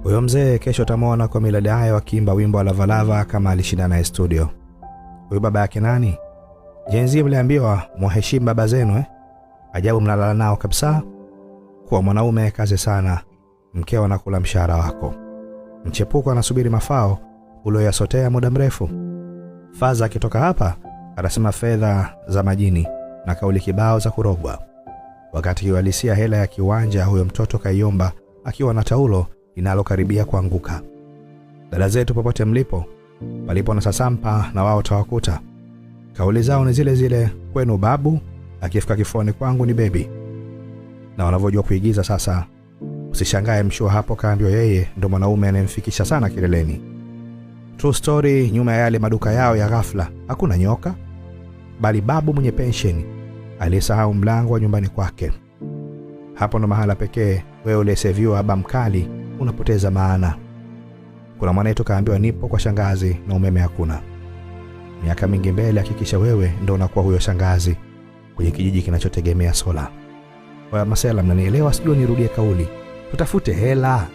Huyo mzee kesho tamwona kwa miladi hayo akiimba wimbo wa Lavalava kama alishinda naye studio. Huyo baba yake nani? Jenzi mliambiwa muheshimu baba zenu Ajabu mnalala nao kabisa. Kwa mwanaume kazi sana, mkeo anakula mshahara wako. Mchepuko anasubiri mafao ulioyasotea muda mrefu. Faza akitoka hapa anasema fedha za majini na kauli kibao za kurogwa. Wakati yualisia hela ya kiwanja huyo mtoto kaiomba akiwa na taulo linalokaribia kuanguka. Dada zetu popote mlipo, palipo na sasampa na wao tawakuta. Kauli zao ni zile zile, kwenu babu, akifika kifoni kwangu ni baby. Na wanavyojua kuigiza sasa, usishangae mshua hapo kaambiwa yeye ndo mwanaume anemfikisha sana kileleni. True story, nyuma ya yale maduka yao ya ghafla hakuna nyoka, bali babu mwenye pensheni aliyesahau mlango wa nyumbani kwake. Hapo ndo mahala pekee wewe uliyeseviwa aba mkali unapoteza maana. Kuna mwanetu kaambiwa nipo kwa shangazi na umeme hakuna. Miaka mingi mbele hakikisha wewe ndo unakuwa huyo shangazi kwenye kijiji kinachotegemea sola. Kwa masela mnanielewa, sijui nirudie kauli. Tutafute hela.